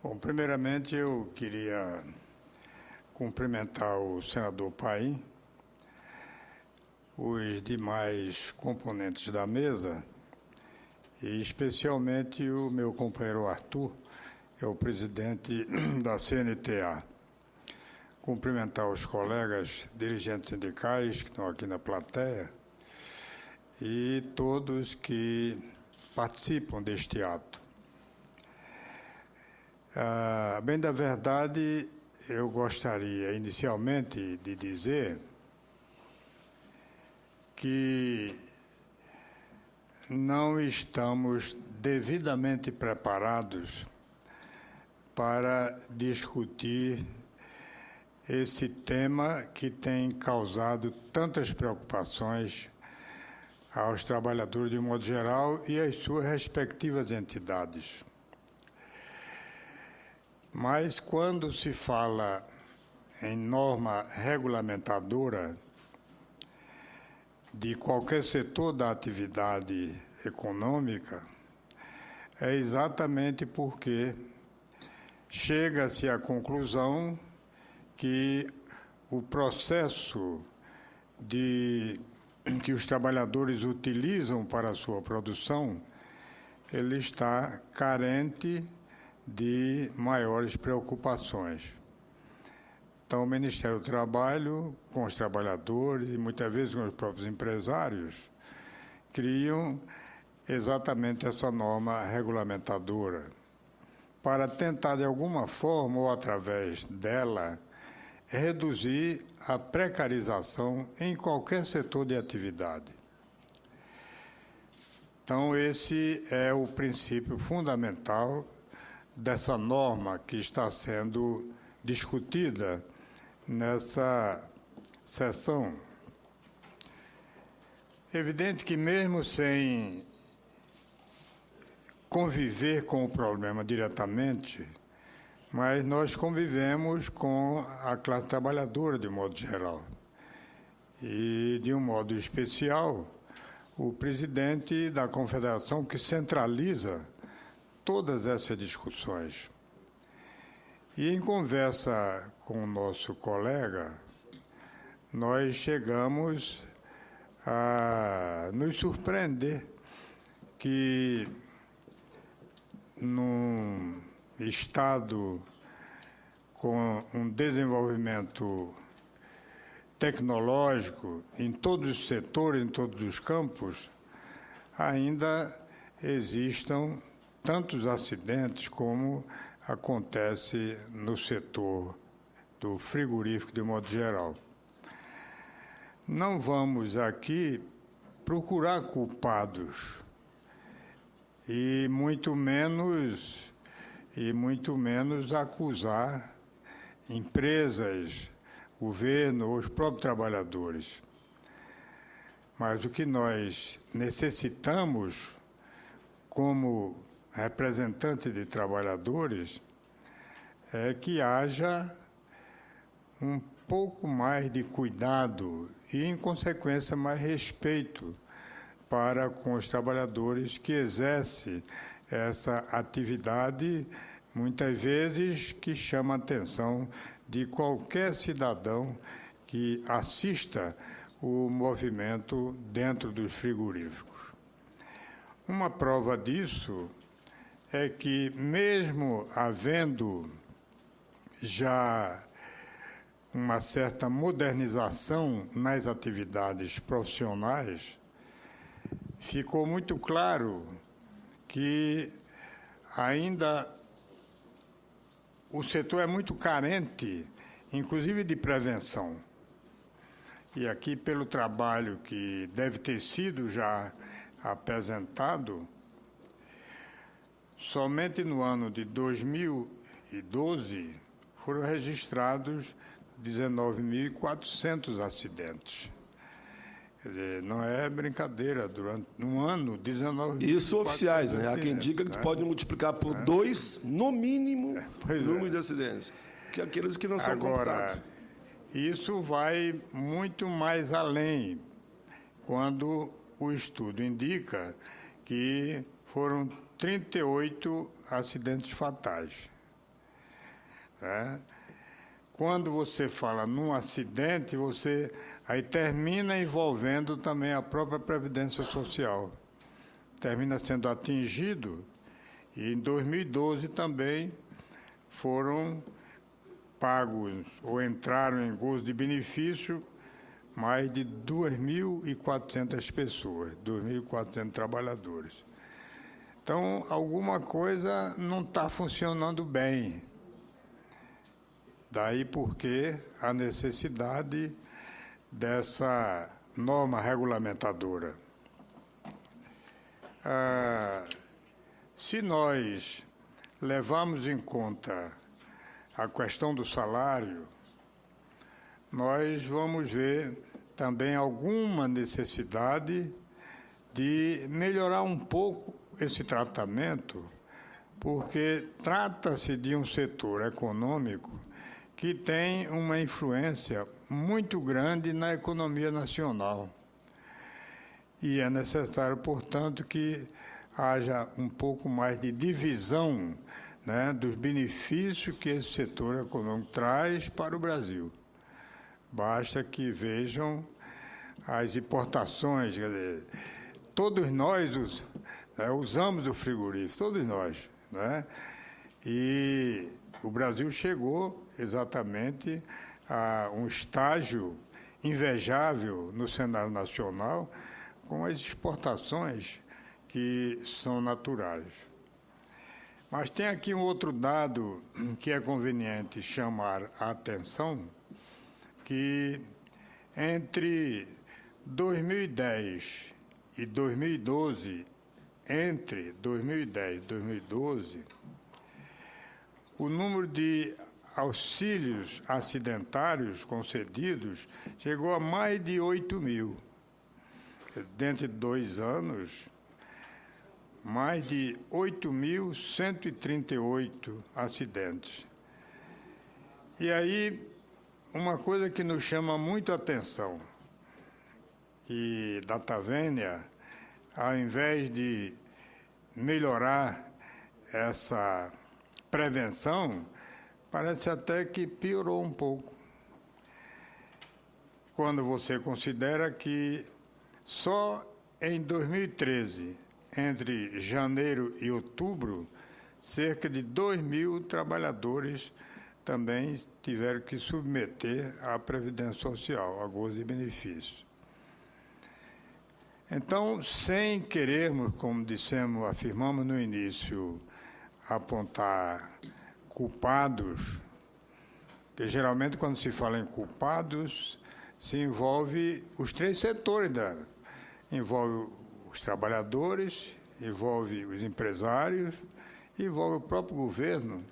Bom, primeiramente eu queria cumprimentar o senador Paim, os demais componentes da mesa e especialmente o meu companheiro Arthur, que é o presidente da CNTA. Cumprimentar os colegas dirigentes sindicais que estão aqui na plateia e todos que participam deste ato. Bem da verdade, eu gostaria inicialmente de dizer que não estamos devidamente preparados para discutir esse tema que tem causado tantas preocupações aos trabalhadores de um modo geral e às suas respectivas entidades. Mas quando se fala em norma regulamentadora de qualquer setor da atividade econômica, é exatamente porque chega-se à conclusão que o processo que os trabalhadores utilizam para a sua produção, ele está carente de maiores preocupações. Então, o Ministério do Trabalho, com os trabalhadores e muitas vezes com os próprios empresários, criam exatamente essa norma regulamentadora para tentar, de alguma forma ou através dela, reduzir a precarização em qualquer setor de atividade. Então, esse é o princípio fundamental dessa norma que está sendo discutida nessa sessão. Evidente que mesmo sem conviver com o problema diretamente, mas nós convivemos com a classe trabalhadora de modo geral. E, de um modo especial, o presidente da Confederação que centraliza todas essas discussões. E em conversa com o nosso colega, nós chegamos a nos surpreender que num Estado com um desenvolvimento tecnológico em todos os setores, em todos os campos, ainda existam tantos acidentes como acontece no setor do frigorífico de modo geral. Não vamos aqui procurar culpados e muito menos acusar empresas, governo ou os próprios trabalhadores. Mas o que nós necessitamos como representante de trabalhadores é que haja um pouco mais de cuidado e, em consequência, mais respeito para com os trabalhadores que exercem essa atividade, muitas vezes que chama a atenção de qualquer cidadão que assista o movimento dentro dos frigoríficos. Uma prova disso é que, mesmo havendo já uma certa modernização nas atividades profissionais, ficou muito claro que ainda o setor é muito carente, inclusive de prevenção. E aqui, pelo trabalho que deve ter sido já apresentado, somente no ano de 2012 foram registrados 19.400 acidentes. Quer dizer, não é brincadeira, durante um ano, 19.000. Isso oficiais, né? Há quem diga que pode multiplicar por 2, no mínimo, o número de acidentes, que aqueles que não são computados. Isso vai muito mais além, quando o estudo indica que foram 38 acidentes fatais. né? Quando você fala num acidente, você aí termina envolvendo também a própria Previdência Social. Termina sendo atingido, e em 2012 também foram pagos ou entraram em gozo de benefício mais de 2.400 pessoas, 2.400 trabalhadores. Então, alguma coisa não está funcionando bem. Daí porque a necessidade dessa norma regulamentadora. Se nós levarmos em conta a questão do salário, nós vamos ver também alguma necessidade de melhorar um pouco esse tratamento, porque trata-se de um setor econômico que tem uma influência muito grande na economia nacional. E é necessário, portanto, que haja um pouco mais de divisão, né, dos benefícios que esse setor econômico traz para o Brasil. Basta que vejam as importações, quer dizer, todos nós usamos o frigorífico, todos nós, né? E o Brasil chegou exatamente a um estágio invejável no cenário nacional com as exportações que são naturais. Mas tem aqui um outro dado que é conveniente chamar a atenção, que entre 2010 e 2012, entre 2010 e 2012, o número de auxílios acidentários concedidos chegou a mais de 8.000. Dentro de 2 anos, mais de 8.138 acidentes. E aí, uma coisa que nos chama muito a atenção, e Datavênia, ao invés de melhorar essa prevenção, parece até que piorou um pouco. Quando você considera que só em 2013, entre janeiro e outubro, cerca de 2.000 trabalhadores também tiveram que submeter à Previdência Social, a gozo de benefícios. Então, sem querermos, como afirmamos no início, apontar culpados, porque geralmente quando se fala em culpados, se envolve os 3 setores envolve os trabalhadores, envolve os empresários, envolve o próprio governo,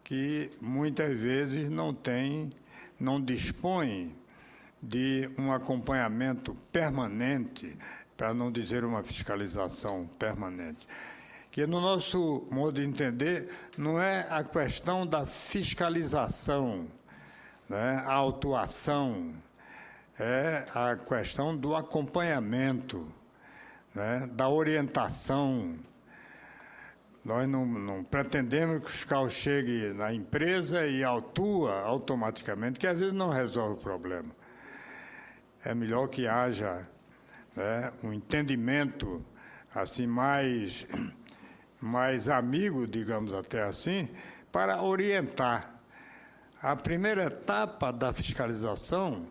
que muitas vezes não dispõe de um acompanhamento permanente, para não dizer uma fiscalização permanente. Que, no nosso modo de entender, não é a questão da fiscalização, né, a autuação, é a questão do acompanhamento, né, da orientação. Nós não pretendemos que o fiscal chegue na empresa e autua automaticamente, que às vezes não resolve o problema. É melhor que haja, né, um entendimento assim mais amigo, digamos até assim, para orientar. A primeira etapa da fiscalização,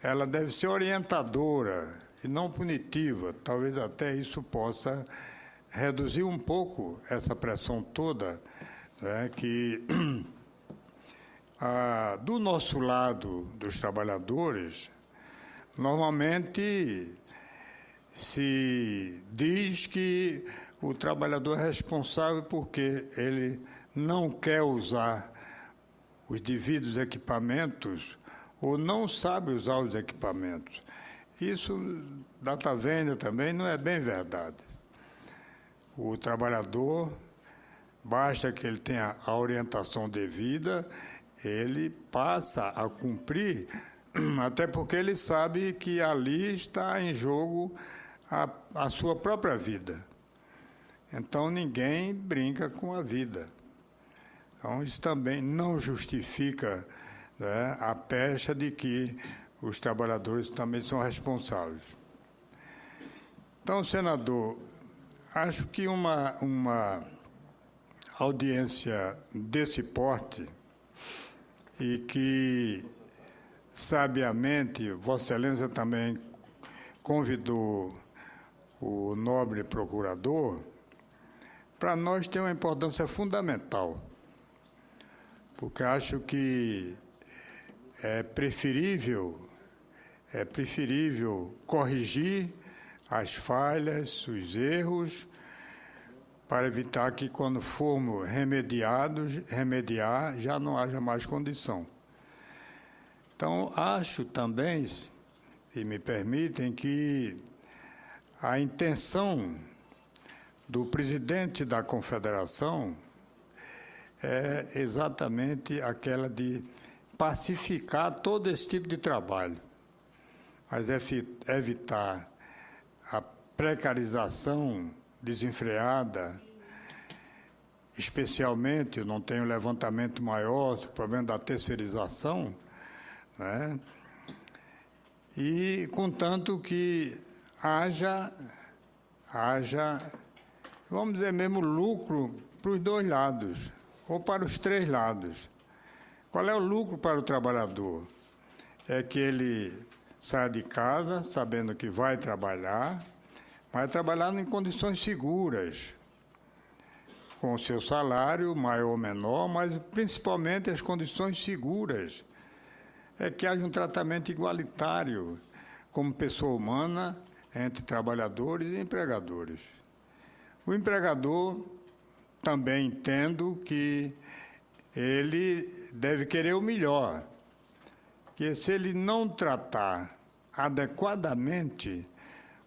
ela deve ser orientadora e não punitiva. Talvez até isso possa reduzir um pouco essa pressão toda, né, que do nosso lado dos trabalhadores, normalmente se diz que o trabalhador é responsável porque ele não quer usar os devidos equipamentos ou não sabe usar os equipamentos. Isso, Datavênia também, não é bem verdade. O trabalhador, basta que ele tenha a orientação devida, ele passa a cumprir, até porque ele sabe que ali está em jogo a sua própria vida. Então, ninguém brinca com a vida. Então, isso também não justifica, né, a pecha de que os trabalhadores também são responsáveis. Então, senador, acho que uma audiência desse porte e que, sabiamente, Vossa Excelência também convidou o nobre procurador, para nós tem uma importância fundamental, porque acho que é preferível corrigir as falhas, os erros, para evitar que, quando formos remediar, já não haja mais condição. Então, acho também, se me permitem, que a intenção do presidente da Confederação é exatamente aquela de pacificar todo esse tipo de trabalho, mas evitar a precarização desenfreada, especialmente, eu não tenho levantamento maior, o problema da terceirização, né? E, contanto que haja, vamos dizer mesmo, lucro para os dois lados, ou para os três lados. Qual é o lucro para o trabalhador? É que ele saia de casa sabendo que vai trabalhar em condições seguras, com o seu salário maior ou menor, mas principalmente as condições seguras. É que haja um tratamento igualitário como pessoa humana entre trabalhadores e empregadores. O empregador também entendo que ele deve querer o melhor, que se ele não tratar adequadamente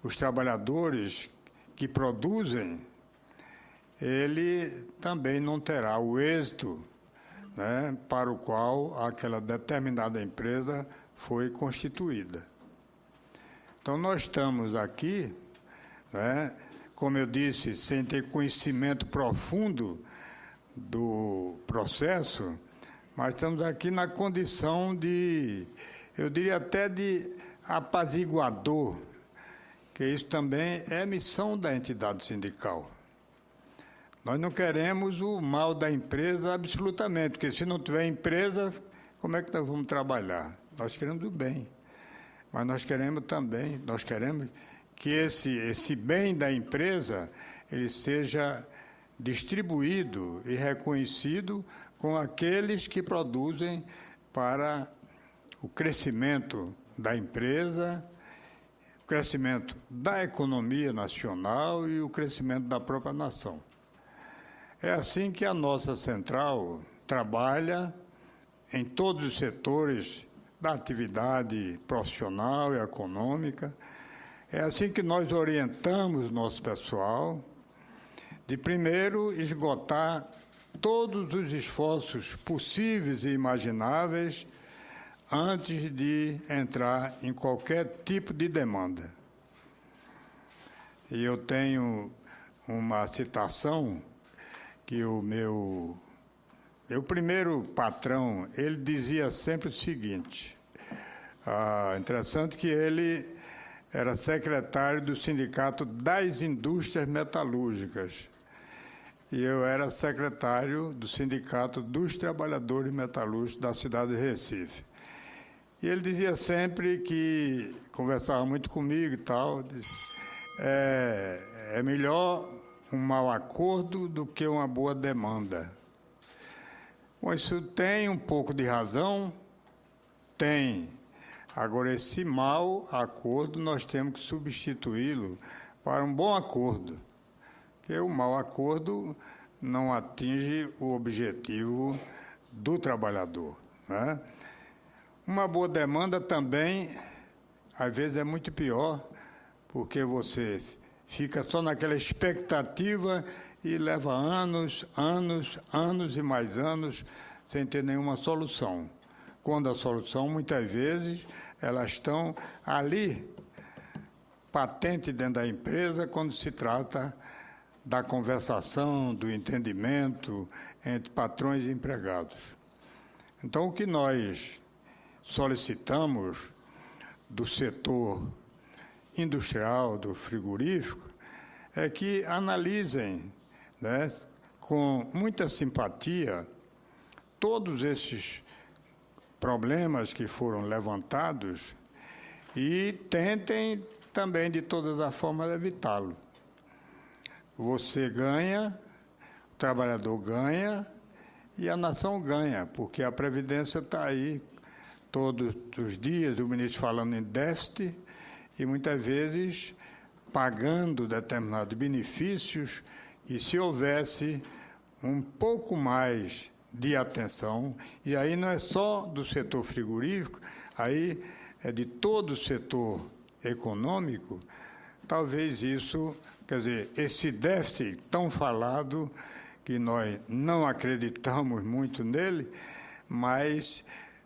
os trabalhadores que produzem, ele também não terá o êxito, né, para o qual aquela determinada empresa foi constituída. Então, nós estamos aqui, né, como eu disse, sem ter conhecimento profundo do processo, mas estamos aqui na condição de, eu diria até de apaziguador, que isso também é missão da entidade sindical. Nós não queremos o mal da empresa absolutamente, porque se não tiver empresa, como é que nós vamos trabalhar? Nós queremos o bem, mas nós queremos que esse bem da empresa ele seja distribuído e reconhecido com aqueles que produzem para o crescimento da empresa, o crescimento da economia nacional e o crescimento da própria nação. É assim que a nossa central trabalha em todos os setores da atividade profissional e econômica. É assim que nós orientamos o nosso pessoal, de primeiro esgotar todos os esforços possíveis e imagináveis antes de entrar em qualquer tipo de demanda. E eu tenho uma citação que o meu primeiro patrão, ele dizia sempre o seguinte, interessante que ele era secretário do Sindicato das Indústrias Metalúrgicas, e eu era secretário do Sindicato dos Trabalhadores Metalúrgicos da cidade de Recife. E ele dizia sempre que, conversava muito comigo e tal, disse, é melhor um mau acordo do que uma boa demanda. Bom, isso tem um pouco de razão? Tem. Agora, esse mau acordo, nós temos que substituí-lo para um bom acordo, porque o mau acordo não atinge o objetivo do trabalhador, né? Uma boa demanda também, às vezes, é muito pior, porque você fica só naquela expectativa e leva anos e mais anos sem ter nenhuma solução. Quando a solução, muitas vezes, elas estão ali, patente dentro da empresa, quando se trata da conversação, do entendimento entre patrões e empregados. Então, o que nós solicitamos do setor industrial, do frigorífico, é que analisem, né, com muita simpatia todos esses problemas que foram levantados e tentem também, de todas as formas, evitá-lo. Você ganha, o trabalhador ganha e a nação ganha, porque a Previdência está aí todos os dias, o ministro falando em déficit e muitas vezes pagando determinados benefícios, e se houvesse um pouco mais de atenção, e aí não é só do setor frigorífico, aí é de todo o setor econômico, talvez isso, quer dizer, esse déficit tão falado, que nós não acreditamos muito nele, mas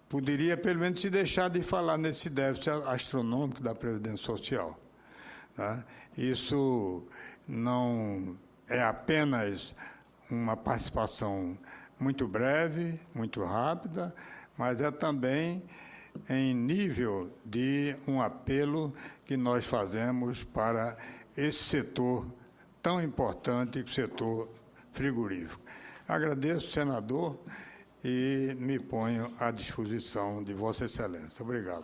poderia, pelo menos, se deixar de falar nesse déficit astronômico da Previdência Social. Tá? Isso não é apenas uma participação muito breve, muito rápida, mas é também em nível de um apelo que nós fazemos para esse setor tão importante, o setor frigorífico. Agradeço, senador, e me ponho à disposição de Vossa Excelência. Obrigado.